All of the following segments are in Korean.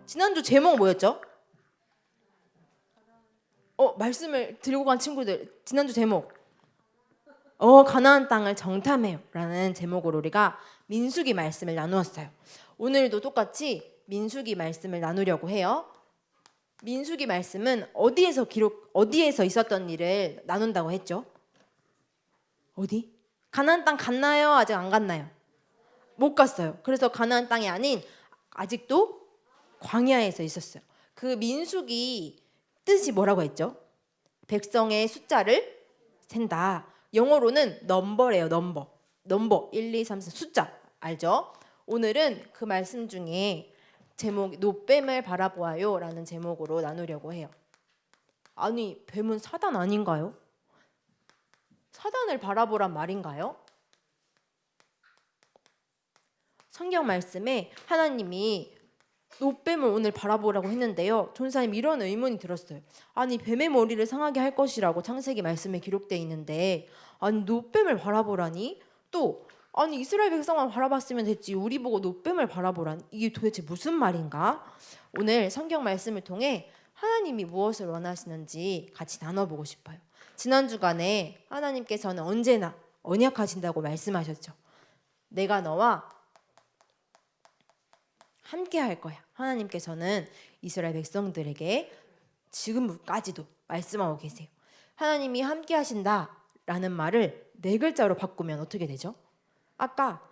지난주 제목 뭐였죠? 말씀을 들고 간 친구들 지난주 제목 가나안 땅을 정탐해요 라는 제목으로 우리가 민수기 말씀을 나누었어요. 오늘도 똑같이 민수기 말씀을 나누려고 해요. 민수기 말씀은 어디에서 있었던 일을 나눈다고 했죠? 어디? 가나안 땅 갔나요? 아직 안 갔나요? 못 갔어요. 그래서 가나안 땅이 아닌 아직도 광야에서 있었어요. 그 민수기 뜻이 뭐라고 했죠? 백성의 숫자를 센다. 영어로는 넘버래요. 넘버 1, 2, 3, 4 숫자 알죠? 오늘은 그 말씀 중에 제목 노뱀을 바라보아요 라는 제목으로 나누려고 해요. 아니 뱀은 사단 아닌가요? 사단을 바라보란 말인가요? 성경 말씀에 하나님이 노뱀을 오늘 바라보라고 했는데요. 전사님 이런 의문이 들었어요. 아니 뱀의 머리를 상하게 할 것이라고 창세기 말씀에 기록되어 있는데 아니 노뱀을 바라보라니? 또 아니 이스라엘 백성만 바라봤으면 됐지 우리 보고 노뱀을 바라보라니? 이게 도대체 무슨 말인가? 오늘 성경 말씀을 통해 하나님이 무엇을 원하시는지 같이 나눠보고 싶어요. 지난 주간에 하나님께서는 언제나 언약하신다고 말씀하셨죠. 내가 너와 함께 할 거야. 하나님께서는 이스라엘 백성들에게 지금까지도 말씀하고 계세요. 하나님이 함께 하신다라는 말을 4글자로 바꾸면 어떻게 되죠? 아까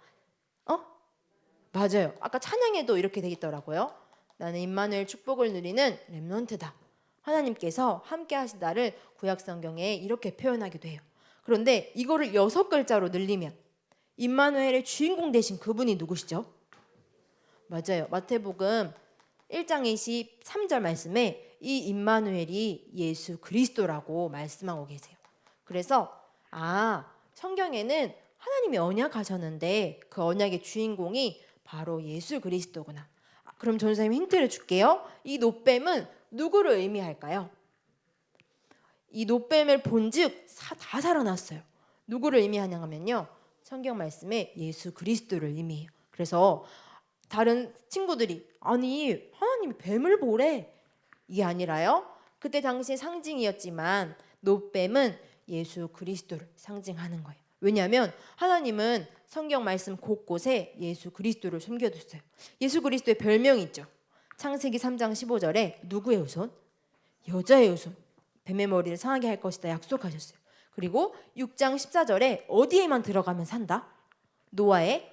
맞아요. 아까 찬양에도 이렇게 되겠더라고요. 나는 임마누엘 축복을 누리는 렘넌트다. 하나님께서 함께 하신다를 구약 성경에 이렇게 표현하기도 해요. 그런데 이거를 6글자로 늘리면 임마누엘의 주인공 되신 그분이 누구시죠? 맞아요. 마태복음 1장 23절 말씀에 이 임마누엘이 예수 그리스도라고 말씀하고 계세요. 그래서 성경에는 하나님이 언약하셨는데 그 언약의 주인공이 바로 예수 그리스도구나. 그럼 전사님 힌트를 줄게요. 이 노뱀은 누구를 의미할까요? 이 노뱀을 본즉 다 살아났어요. 누구를 의미하냐면요. 성경 말씀에 예수 그리스도를 의미해요. 그래서 다른 친구들이 아니 하나님이 뱀을 보래 이게 아니라요. 그때 당시의 상징이었지만 노뱀은 예수 그리스도를 상징하는 거예요. 왜냐하면 하나님은 성경 말씀 곳곳에 예수 그리스도를 숨겨뒀어요. 예수 그리스도의 별명이 있죠. 창세기 3장 15절에 누구의 후손? 여자의 후손. 뱀의 머리를 상하게 할 것이다 약속하셨어요. 그리고 6장 14절에 어디에만 들어가면 산다? 노아의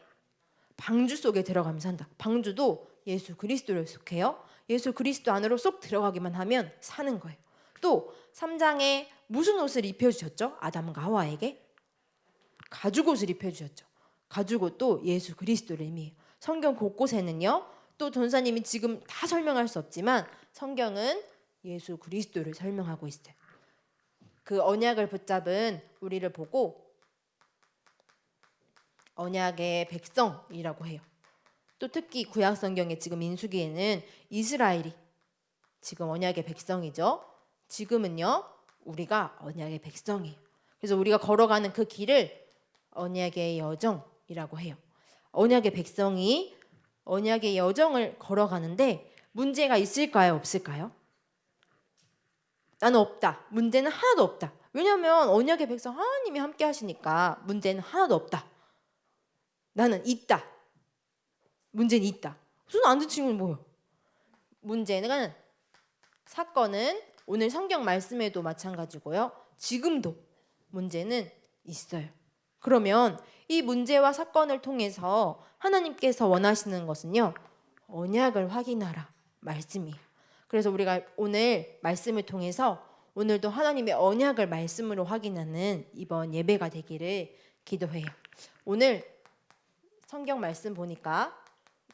방주 속에 들어가면 산다. 방주도 예수 그리스도를 속해요. 예수 그리스도 안으로 쏙 들어가기만 하면 사는 거예요. 또 3장에 무슨 옷을 입혀주셨죠? 아담과 하와에게 가죽옷을 입혀주셨죠. 가죽옷도 예수 그리스도를 의미해요. 성경 곳곳에는요. 또 전사님이 지금 다 설명할 수 없지만 성경은 예수 그리스도를 설명하고 있어요. 그 언약을 붙잡은 우리를 보고 언약의 백성이라고 해요. 또 특히 구약 성경에 지금 민수기에는 이스라엘이 지금 언약의 백성이죠. 지금은요 우리가 언약의 백성이에요. 그래서 우리가 걸어가는 그 길을 언약의 여정이라고 해요. 언약의 백성이 언약의 여정을 걸어가는데 문제가 있을까요? 없을까요? 나는 없다. 문제는 하나도 없다. 왜냐하면 언약의 백성 하나님이 함께 하시니까 문제는 하나도 없다. 나는 있다. 문제는 있다. 손 안 든 친구는 뭐예요? 문제는 사건은 오늘 성경 말씀에도 마찬가지고요. 지금도 문제는 있어요. 그러면 이 문제와 사건을 통해서 하나님께서 원하시는 것은요. 언약을 확인하라 말씀이에요. 그래서 우리가 오늘 말씀을 통해서 오늘도 하나님의 언약을 말씀으로 확인하는 이번 예배가 되기를 기도해요. 오늘 성경 말씀 보니까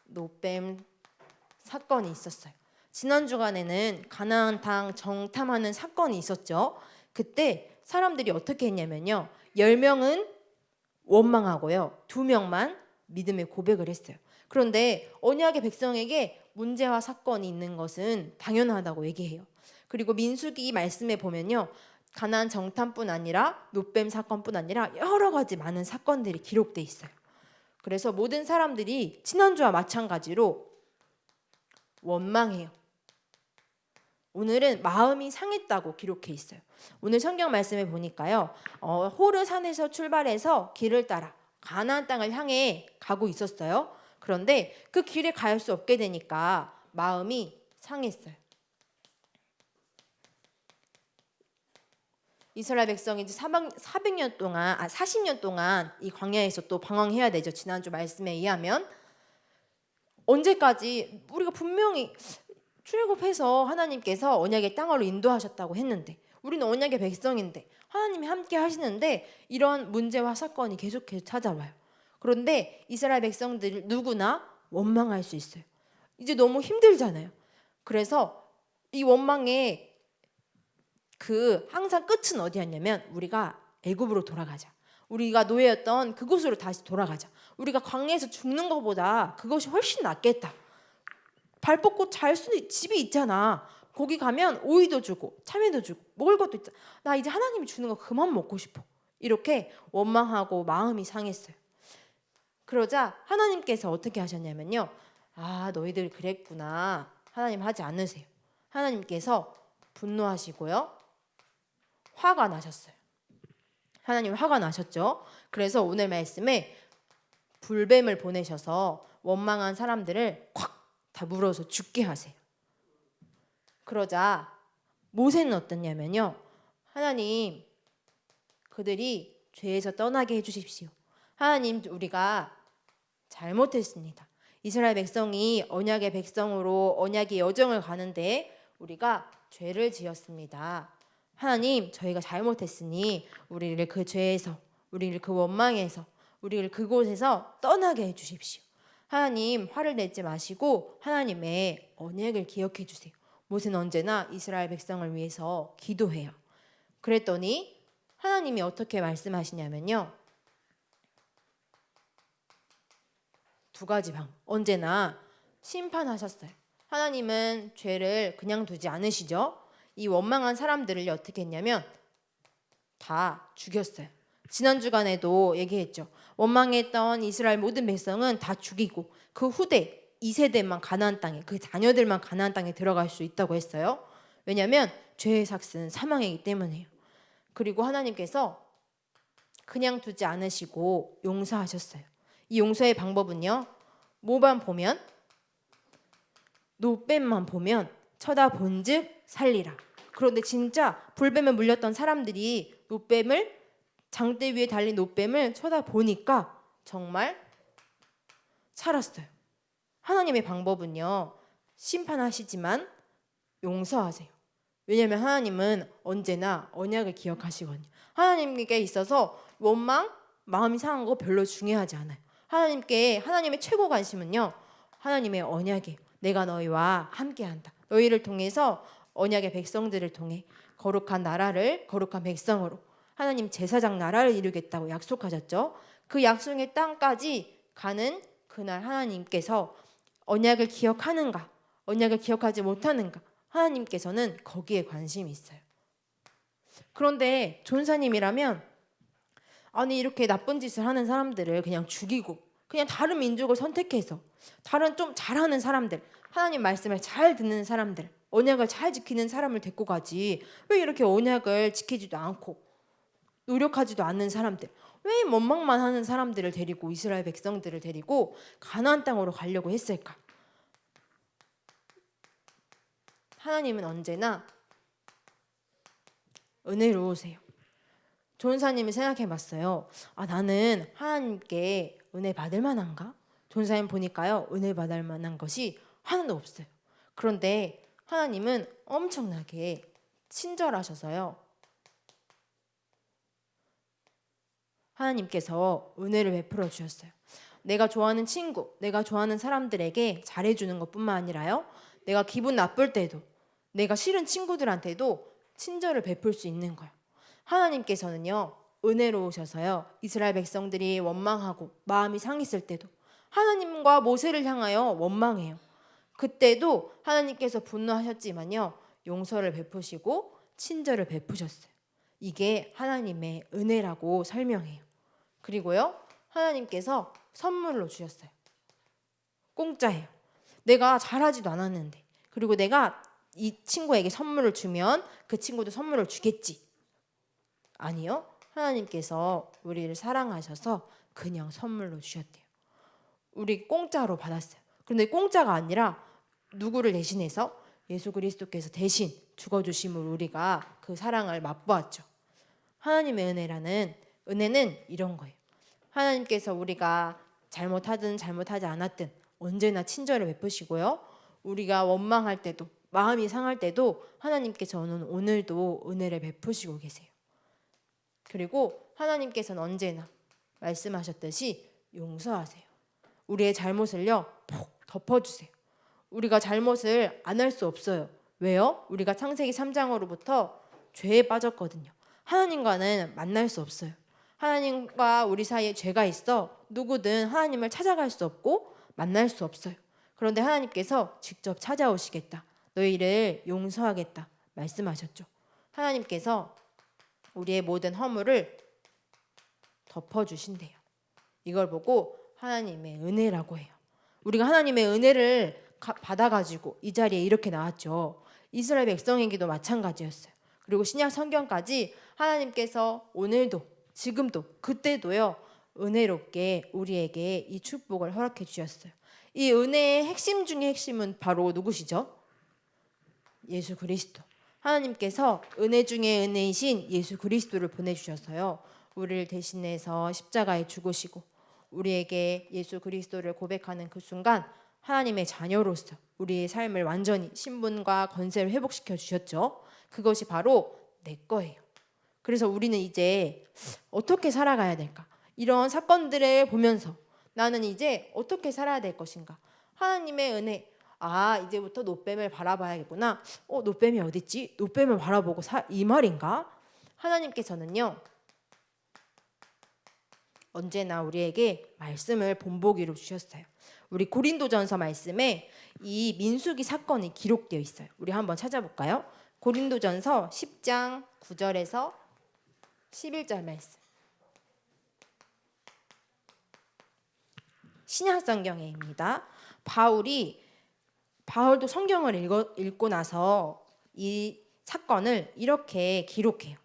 노뱀 사건이 있었어요. 지난 주간에는 가나안 땅 정탐하는 사건이 있었죠. 그때 사람들이 어떻게 했냐면요. 10명은 원망하고요. 2명만 믿음의 고백을 했어요. 그런데 언약의 백성에게 문제와 사건이 있는 것은 당연하다고 얘기해요. 그리고 민수기 말씀에 보면요. 가나안 정탐뿐 아니라 노뱀 사건뿐 아니라 여러 가지 많은 사건들이 기록돼 있어요. 그래서 모든 사람들이 지난주와 마찬가지로 원망해요. 오늘은 마음이 상했다고 기록해 있어요. 오늘 성경 말씀에 보니까요. 호르 산에서 출발해서 길을 따라 가나안 땅을 향해 가고 있었어요. 그런데 그 길에 갈 수 없게 되니까 마음이 상했어요. 이스라엘 백성이 이제 400년 동안, 40년 동안 이 광야에서 또 방황해야 되죠. 지난주 말씀에 의하면 언제까지 우리가 분명히 출애굽해서 하나님께서 언약의 땅으로 인도하셨다고 했는데 우리는 언약의 백성인데 하나님이 함께 하시는데 이런 문제와 사건이 계속해서 찾아와요. 그런데 이스라엘 백성들 누구나 원망할 수 있어요. 이제 너무 힘들잖아요. 그래서 이 원망의 항상 끝은 어디였냐면 우리가 애굽으로 돌아가자. 우리가 노예였던 그곳으로 다시 돌아가자. 우리가 광야에서 죽는 것보다 그것이 훨씬 낫겠다. 발 뻗고 잘 수 집이 있잖아. 거기 가면 오이도 주고 참외도 주고 먹을 것도 있잖아. 나 이제 하나님이 주는 거 그만 먹고 싶어. 이렇게 원망하고 마음이 상했어요. 그러자 하나님께서 어떻게 하셨냐면요. 너희들 그랬구나. 하나님 하지 않으세요. 하나님께서 분노하시고요. 화가 나셨어요. 하나님 화가 나셨죠. 그래서 오늘 말씀에 불뱀을 보내셔서 원망한 사람들을 콱 다 물어서 죽게 하세요. 그러자 모세는 어떠냐면요. 하나님 그들이 죄에서 떠나게 해주십시오. 하나님 우리가 잘못했습니다. 이스라엘 백성이 언약의 백성으로 언약의 여정을 가는데 우리가 죄를 지었습니다. 하나님 저희가 잘못했으니 우리를 그 죄에서 우리를 그 원망에서 우리를 그곳에서 떠나게 해주십시오. 하나님 화를 내지 마시고 하나님의 언약을 기억해 주세요. 모세는 언제나 이스라엘 백성을 위해서 기도해요. 그랬더니 하나님이 어떻게 말씀하시냐면요. 두 가지 언제나 심판하셨어요. 하나님은 죄를 그냥 두지 않으시죠. 이 원망한 사람들을 어떻게 했냐면 다 죽였어요. 지난 주간에도 얘기했죠. 원망했던 이스라엘 모든 백성은 다 죽이고 그 후대 2세대만 가나안 땅에 그 자녀들만 가나안 땅에 들어갈 수 있다고 했어요. 왜냐하면 죄의 삭은 사망이기 때문이에요. 그리고 하나님께서 그냥 두지 않으시고 용서하셨어요. 이 용서의 방법은요. 뭐만 보면 노뱀만 보면 쳐다본즉 살리라. 그런데 진짜 불뱀에 물렸던 사람들이 장대 위에 달린 노뱀을 쳐다보니까 정말 살았어요. 하나님의 방법은요. 심판하시지만 용서하세요. 왜냐하면 하나님은 언제나 언약을 기억하시거든요. 하나님께 있어서 원망, 마음이 상한 거 별로 중요하지 않아요. 하나님의 최고 관심은요. 하나님의 언약이에요. 내가 너희와 함께한다. 너희를 통해서 언약의 백성들을 통해 거룩한 나라를 거룩한 백성으로 하나님 제사장 나라를 이루겠다고 약속하셨죠. 그 약속의 땅까지 가는 그날 하나님께서 언약을 기억하는가 언약을 기억하지 못하는가 하나님께서는 거기에 관심이 있어요. 그런데 전사님이라면 이렇게 나쁜 짓을 하는 사람들을 그냥 죽이고 그냥 다른 민족을 선택해서 다른 좀 잘하는 사람들 하나님 말씀을 잘 듣는 사람들 언약을 잘 지키는 사람을 데리고 가지 왜 이렇게 언약을 지키지도 않고 노력하지도 않는 사람들 왜 원망만 하는 사람들을 데리고 이스라엘 백성들을 데리고 가나안 땅으로 가려고 했을까? 하나님은 언제나 은혜로우세요. 전사님이 생각해봤어요. 나는 하나님께 은혜 받을 만한가? 전사님 보니까요. 은혜 받을 만한 것이 하나도 없어요. 그런데 하나님은 엄청나게 친절하셔서요. 하나님께서 은혜를 베풀어 주셨어요. 내가 좋아하는 친구, 내가 좋아하는 사람들에게 잘해주는 것뿐만 아니라요. 내가 기분 나쁠 때도 내가 싫은 친구들한테도 친절을 베풀 수 있는 거예요. 하나님께서는요. 은혜로우셔서요. 이스라엘 백성들이 원망하고 마음이 상했을 때도 하나님과 모세를 향하여 원망해요. 그때도 하나님께서 분노하셨지만요. 용서를 베푸시고 친절을 베푸셨어요. 이게 하나님의 은혜라고 설명해요. 그리고요. 하나님께서 선물로 주셨어요. 공짜예요. 내가 잘하지도 않았는데. 그리고 내가 이 친구에게 선물을 주면 그 친구도 선물을 주겠지. 아니요. 하나님께서 우리를 사랑하셔서 그냥 선물로 주셨대요. 우리 공짜로 받았어요. 그런데 공짜가 아니라 누구를 대신해서? 예수 그리스도께서 대신 죽어주심으로 우리가 그 사랑을 맛보았죠. 하나님의 은혜는 이런 거예요. 하나님께서 우리가 잘못하든 잘못하지 않았든 언제나 친절을 베푸시고요. 우리가 원망할 때도 마음이 상할 때도 하나님께서는 오늘도 은혜를 베푸시고 계세요. 그리고 하나님께서는 언제나 말씀하셨듯이 용서하세요. 우리의 잘못을요 푹 덮어주세요. 우리가 잘못을 안 할 수 없어요. 왜요? 우리가 창세기 3장으로부터 죄에 빠졌거든요. 하나님과는 만날 수 없어요. 하나님과 우리 사이에 죄가 있어 누구든 하나님을 찾아갈 수 없고 만날 수 없어요. 그런데 하나님께서 직접 찾아오시겠다. 너희를 용서하겠다 말씀하셨죠. 하나님께서 우리의 모든 허물을 덮어주신대요. 이걸 보고 하나님의 은혜라고 해요. 우리가 하나님의 은혜를 받아가지고 이 자리에 이렇게 나왔죠. 이스라엘 백성에게도 마찬가지였어요. 그리고 신약 성경까지 하나님께서 오늘도 지금도 그때도요 은혜롭게 우리에게 이 축복을 허락해 주셨어요. 이 은혜의 핵심 중의 핵심은 바로 누구시죠? 예수 그리스도. 하나님께서 은혜 중에 은혜이신 예수 그리스도를 보내주셔서요 우리를 대신해서 십자가에 죽으시고 우리에게 예수 그리스도를 고백하는 그 순간 하나님의 자녀로서 우리의 삶을 완전히 신분과 권세를 회복시켜 주셨죠. 그것이 바로 내 거예요. 그래서 우리는 이제 어떻게 살아가야 될까? 이런 사건들을 보면서 나는 이제 어떻게 살아야 될 것인가? 하나님의 은혜. 이제부터 노뱀을 바라봐야겠구나. 노뱀이 어딨지? 노뱀을 바라보고 이 말인가? 하나님께서는요 언제나 우리에게 말씀을 본보기로 주셨어요. 우리 고린도전서 말씀에 이 민수기 사건이 기록되어 있어요. 우리 한번 찾아볼까요? 고린도전서 10장 9절에서 11절 말씀. 신약성경에입니다. 바울도 성경을 읽고 나서 이 사건을 이렇게 기록해요.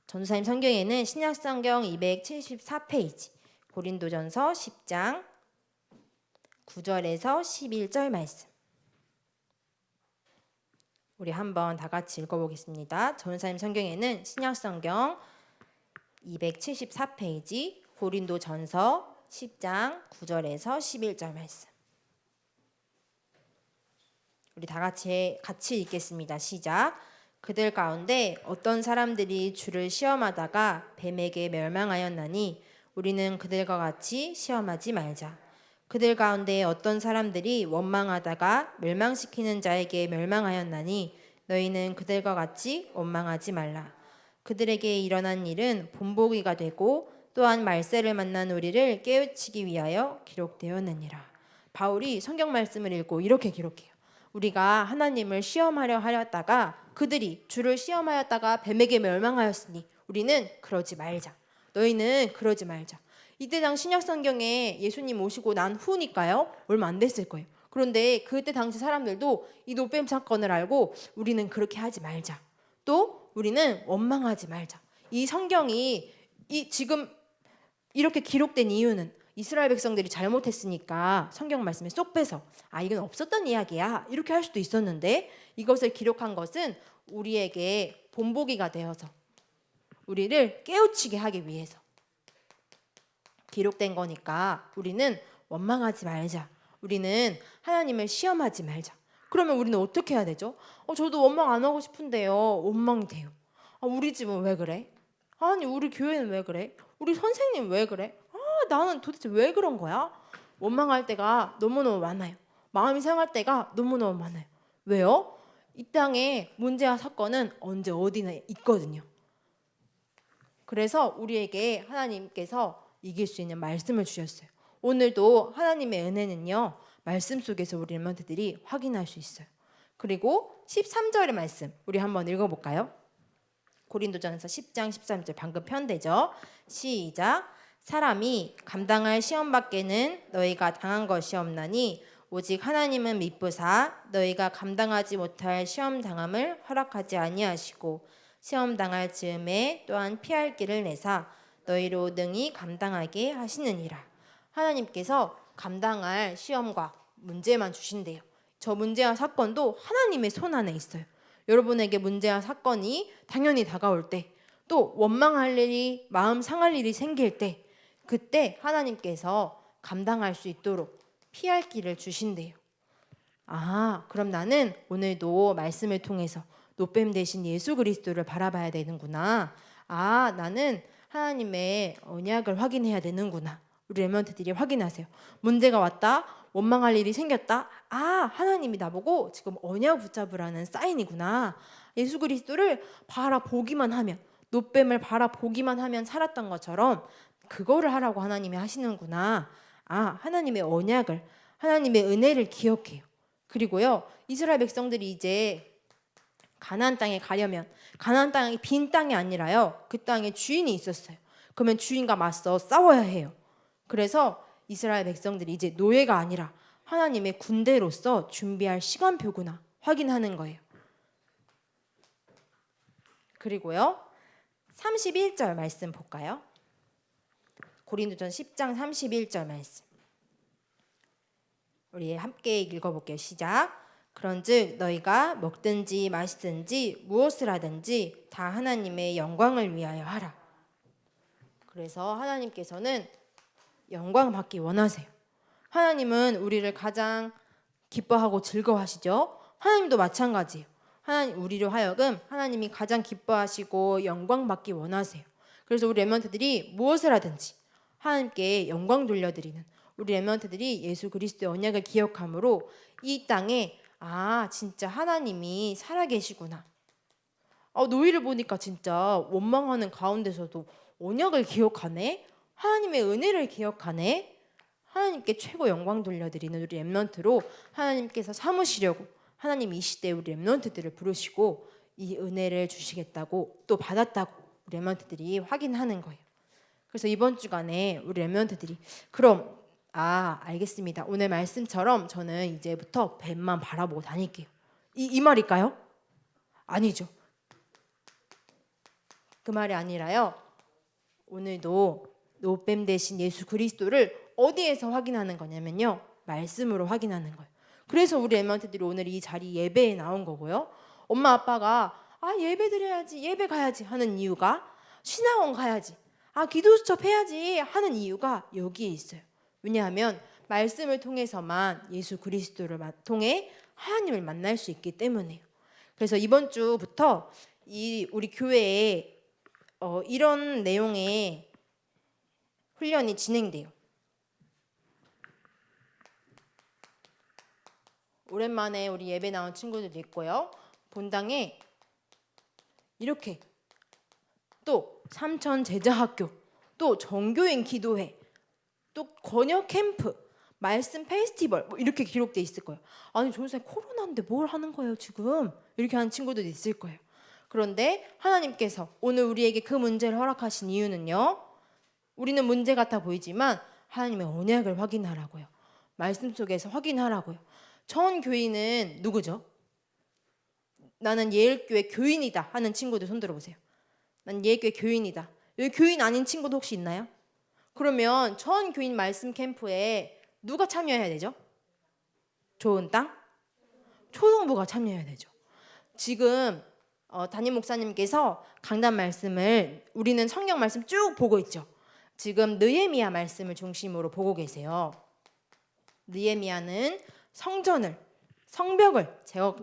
전도사님 성경에는 신약성경 274페이지 고린도전서 10장 9절에서 11절 말씀. 우리 한번 다 같이 읽어보겠습니다. 전도사님 성경에는 신약성경 274페이지 고린도전서 10장 9절에서 11절 말씀. 우리 다 같이 읽겠습니다. 시작. 그들 가운데 어떤 사람들이 주를 시험하다가 뱀에게 멸망하였나니 우리는 그들과 같이 시험하지 말자. 그들 가운데 어떤 사람들이 원망하다가 멸망시키는 자에게 멸망하였나니 너희는 그들과 같이 원망하지 말라. 그들에게 일어난 일은 본보기가 되고 또한 말세를 만난 우리를 깨우치기 위하여 기록되었느니라. 바울이 성경 말씀을 읽고 이렇게 기록해요. 우리가 하나님을 시험하려 하였다가 그들이 주를 시험하였다가 뱀에게 멸망하였으니 우리는 그러지 말자. 너희는 그러지 말자. 이때 당 신약 성경에 예수님 오시고 난 후니까요. 얼마 안 됐을 거예요. 그런데 그때 당시 사람들도 이 노뱀 사건을 알고 우리는 그렇게 하지 말자. 또 우리는 원망하지 말자. 이 성경이 지금 이렇게 기록된 이유는 이스라엘 백성들이 잘못했으니까 성경 말씀에 쏙 빼서 이건 없었던 이야기야 이렇게 할 수도 있었는데 이것을 기록한 것은 우리에게 본보기가 되어서 우리를 깨우치게 하기 위해서 기록된 거니까 우리는 원망하지 말자. 우리는 하나님을 시험하지 말자. 그러면 우리는 어떻게 해야 되죠? 저도 원망 안 하고 싶은데요. 원망이 돼요. 우리 집은 왜 그래? 아니 우리 교회는 왜 그래? 우리 선생님 왜 그래? 나는 도대체 왜 그런 거야? 원망할 때가 너무너무 많아요. 마음이 상할 때가 너무너무 많아요. 왜요? 이 땅에 문제와 사건은 언제 어디나 있거든요. 그래서 우리에게 하나님께서 이길 수 있는 말씀을 주셨어요. 오늘도 하나님의 은혜는요. 말씀 속에서 우리 렘넌트들이 확인할 수 있어요. 그리고 13절의 말씀 우리 한번 읽어볼까요? 고린도전서 10장 13절 방금 편대죠. 시작. 사람이 감당할 시험 밖에는 너희가 당한 것이 없나니 오직 하나님은 미쁘사 너희가 감당하지 못할 시험 당함을 허락하지 아니하시고 시험 당할 즈음에 또한 피할 길을 내사 너희로 능히 감당하게 하시느니라. 하나님께서 감당할 시험과 문제만 주신대요. 저 문제와 사건도 하나님의 손 안에 있어요. 여러분에게 문제와 사건이 당연히 다가올 때, 또 원망할 일이, 마음 상할 일이 생길 때, 그때 하나님께서 감당할 수 있도록 피할 길을 주신대요. 그럼 나는 오늘도 말씀을 통해서 노뱀 대신 예수 그리스도를 바라봐야 되는구나. 나는 하나님의 언약을 확인해야 되는구나. 우리 렘넌트들이 확인하세요. 문제가 왔다, 원망할 일이 생겼다. 하나님이 나보고 지금 언약 붙잡으라는 사인이구나. 예수 그리스도를 바라보기만 하면, 노뱀을 바라보기만 하면 살았던 것처럼 그거를 하라고 하나님이 하시는구나. 하나님의 언약을, 하나님의 은혜를 기억해요. 그리고요, 이스라엘 백성들이 이제 가나안 땅에 가려면 가나안 땅이 빈 땅이 아니라요, 그 땅에 주인이 있었어요. 그러면 주인과 맞서 싸워야 해요. 그래서 이스라엘 백성들이 이제 노예가 아니라 하나님의 군대로서 준비할 시간표구나 확인하는 거예요. 그리고요, 31절 말씀 볼까요? 고린도전 10장 31절 말씀. 우리 함께 읽어볼게요. 시작. 그런즉 너희가 먹든지 마시든지 무엇을 하든지 다 하나님의 영광을 위하여 하라. 그래서 하나님께서는 영광 받기 원하세요. 하나님은 우리를 가장 기뻐하고 즐거워하시죠. 하나님도 마찬가지예요. 하나님, 우리로 하여금 하나님이 가장 기뻐하시고 영광 받기 원하세요. 그래서 우리 렘넌트들이 무엇을 하든지 하나님께 영광 돌려드리는, 우리 렘넌트들이 예수 그리스도의 언약을 기억함으로 이 땅에 진짜 하나님이 살아계시구나. 너희를 보니까 진짜 원망하는 가운데서도 언약을 기억하네. 하나님의 은혜를 기억하네. 하나님께 최고 영광 돌려드리는 우리 렘넌트로 하나님께서 삼으시려고 하나님 이 시대에 우리 렘넌트들을 부르시고 이 은혜를 주시겠다고, 또 받았다고 우리 렘넌트들이 확인하는 거예요. 그래서 이번 주간에 우리 렘넌트들이 그럼 알겠습니다. 오늘 말씀처럼 저는 이제부터 뱀만 바라보고 다닐게요. 이 말일까요? 아니죠. 그 말이 아니라요, 오늘도 노뱀 대신 예수 그리스도를 어디에서 확인하는 거냐면요, 말씀으로 확인하는 거예요. 그래서 우리 렘넌트들이 오늘 이 자리 예배에 나온 거고요. 엄마 아빠가 예배 드려야지, 예배 가야지 하는 이유가, 신학원 가야지, 기도 수첩 해야지 하는 이유가 여기에 있어요. 왜냐하면 말씀을 통해서만 예수 그리스도를 통해 하나님을 만날 수 있기 때문에요. 그래서 이번 주부터 우리 교회에 이런 내용의 훈련이 진행돼요. 오랜만에 우리 예배 나온 친구들도 있고요. 본당에 이렇게 또 삼천 제자학교, 또 정교인 기도회, 또 권역 캠프, 말씀 페스티벌 이렇게 기록돼 있을 거예요. 아니 전사님 코로나인데 뭘 하는 거예요 지금? 이렇게 하는 친구들도 있을 거예요. 그런데 하나님께서 오늘 우리에게 그 문제를 허락하신 이유는요, 우리는 문제 같아 보이지만 하나님의 언약을 확인하라고요. 말씀 속에서 확인하라고요. 전 교인은 누구죠? 나는 예일교회 교인이다 하는 친구들 손 들어보세요. 난 예일교회 교인이다. 여기 교인 아닌 친구도 혹시 있나요? 그러면 전 교인 말씀 캠프에 누가 참여해야 되죠? 좋은 땅? 초등부가 참여해야 되죠. 지금 담임 목사님께서 강단 말씀을, 우리는 성경 말씀 쭉 보고 있죠. 지금 느헤미야 말씀을 중심으로 보고 계세요. 느헤미야는 성벽을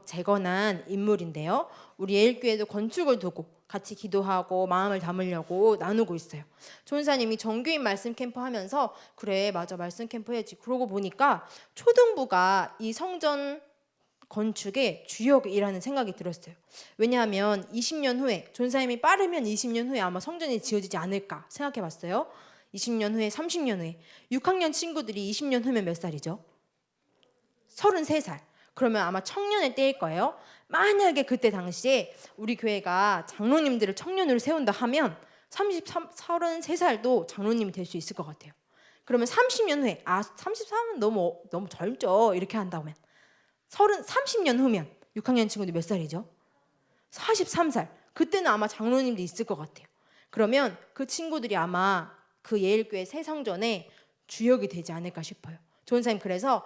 재건한 인물인데요. 우리 예일교회도 건축을 두고 같이 기도하고 마음을 담으려고 나누고 있어요. 조은사님이 정교인 말씀 캠프 하면서 그래 맞아 말씀 캠프 해야지, 그러고 보니까 초등부가 이 성전 건축의 주역이라는 생각이 들었어요. 왜냐하면 20년 후에, 조은사님이 빠르면 20년 후에 아마 성전이 지어지지 않을까 생각해 봤어요. 20년 후에, 30년 후에 6학년 친구들이 20년 후면 몇 살이죠? 33살. 그러면 아마 청년의 때일 거예요. 만약에 그때 당시에 우리 교회가 장로님들을 청년으로 세운다 하면 33살도 장로님이 될 수 있을 것 같아요. 그러면 30년 후에 33은 너무 젊죠. 이렇게 한다면 30년 후면 6학년 친구들 몇 살이죠? 43살. 그때는 아마 장로님도 있을 것 같아요. 그러면 그 친구들이 아마 그 예일교회 새 성전에 주역이 되지 않을까 싶어요. 조은사님 그래서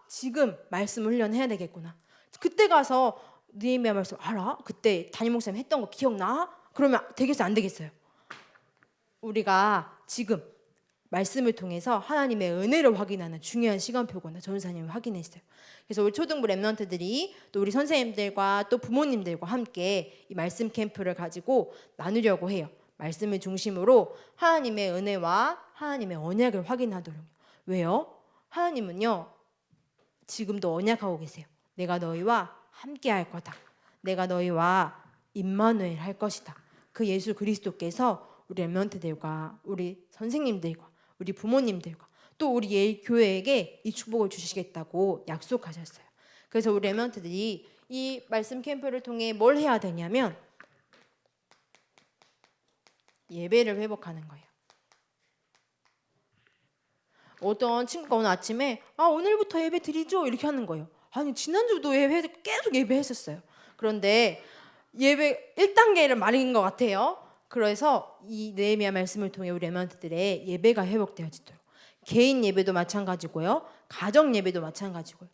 지금 말씀 훈련해야 되겠구나. 그때 가서 느헤미야 말씀 알아? 그때 담임 목사님 했던 거 기억나? 그러면 되겠어요? 안 되겠어요? 우리가 지금 말씀을 통해서 하나님의 은혜를 확인하는 중요한 시간표구나. 전사님이 확인했어요. 그래서 우리 초등부 랩런트들이 또 우리 선생님들과 또 부모님들과 함께 이 말씀 캠프를 가지고 나누려고 해요. 말씀을 중심으로 하나님의 은혜와 하나님의 언약을 확인하도록. 왜요? 하나님은요 지금도 언약하고 계세요. 내가 너희와 함께 할 거다. 내가 너희와 임마누엘 할 것이다. 그 예수 그리스도께서 우리 랩런트들과 우리 선생님들과 우리 부모님들과 또 우리 예일 교회에게 이 축복을 주시겠다고 약속하셨어요. 그래서 우리 랩런트들이 이 말씀 캠프를 통해 뭘 해야 되냐면 예배를 회복하는 거예요. 어떤 친구가 오늘 아침에 오늘부터 예배 드리죠 이렇게 하는 거예요. 아니 지난주도 계속 예배했었어요. 그런데 예배 1단계를 말인 것 같아요. 그래서 이 느헤미야 말씀을 통해 우리 랩런트들의 예배가 회복되어지도록 개인 예배도 마찬가지고요. 가정 예배도 마찬가지고요.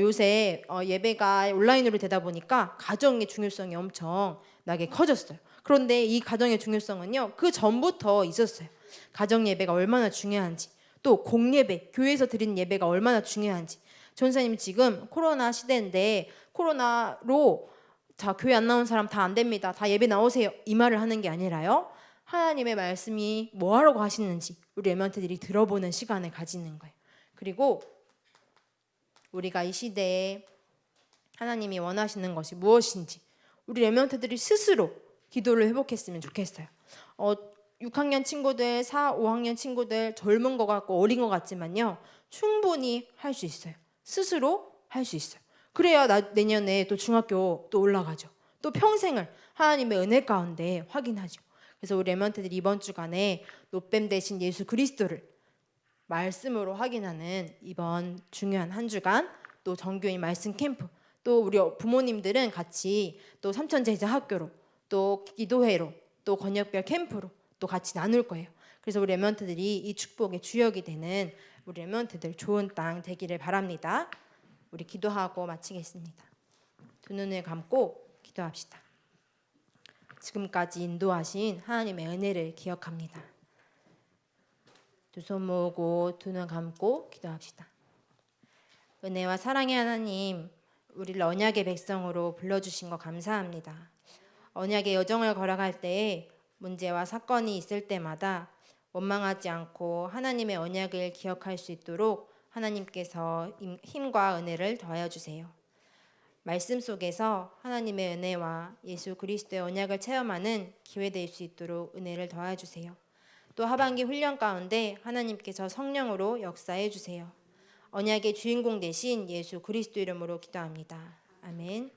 요새 예배가 온라인으로 되다 보니까 가정의 중요성이 엄청나게 커졌어요. 그런데 이 가정의 중요성은요. 그 전부터 있었어요. 가정 예배가 얼마나 중요한지 또 공예배, 교회에서 드리는 예배가 얼마나 중요한지. 전사님 지금 코로나 시대인데 코로나로 교회 안 나온 사람 다 안 됩니다. 다 예배 나오세요. 이 말을 하는 게 아니라요. 하나님의 말씀이 뭐 하라고 하시는지 우리 랩런트들이 들어보는 시간을 가지는 거예요. 그리고 우리가 이 시대에 하나님이 원하시는 것이 무엇인지 우리 랩런트들이 스스로 기도를 회복했으면 좋겠어요. 6학년 친구들, 4, 5학년 친구들 젊은 것 같고 어린 것 같지만요. 충분히 할 수 있어요. 스스로 할 수 있어요. 그래야 내년에 또 중학교 또 올라가죠. 또 평생을 하나님의 은혜 가운데 확인하죠. 그래서 우리 랩런트들이 이번 주간에 노뱀 대신 예수 그리스도를 말씀으로 확인하는 이번 중요한 한 주간 또 정교인 말씀 캠프 또 우리 부모님들은 같이 또 삼천제자 학교로 또 기도회로 또 권역별 캠프로 또 같이 나눌 거예요. 그래서 우리 랩런트들이 이 축복의 주역이 되는 우리 랩런트들 좋은 땅 되기를 바랍니다. 우리 기도하고 마치겠습니다. 두 눈을 감고 기도합시다. 지금까지 인도하신 하나님의 은혜를 기억합니다. 두 손 모으고 두 눈 감고 기도합시다. 은혜와 사랑의 하나님, 우리를 언약의 백성으로 불러주신 거 감사합니다. 언약의 여정을 걸어갈 때에 문제와 사건이 있을 때마다 원망하지 않고 하나님의 언약을 기억할 수 있도록 하나님께서 힘과 은혜를 더하여 주세요. 말씀 속에서 하나님의 은혜와 예수 그리스도의 언약을 체험하는 기회 될 수 있도록 은혜를 더하여 주세요. 또 하반기 훈련 가운데 하나님께서 성령으로 역사해 주세요. 언약의 주인공 되신 예수 그리스도 이름으로 기도합니다. 아멘.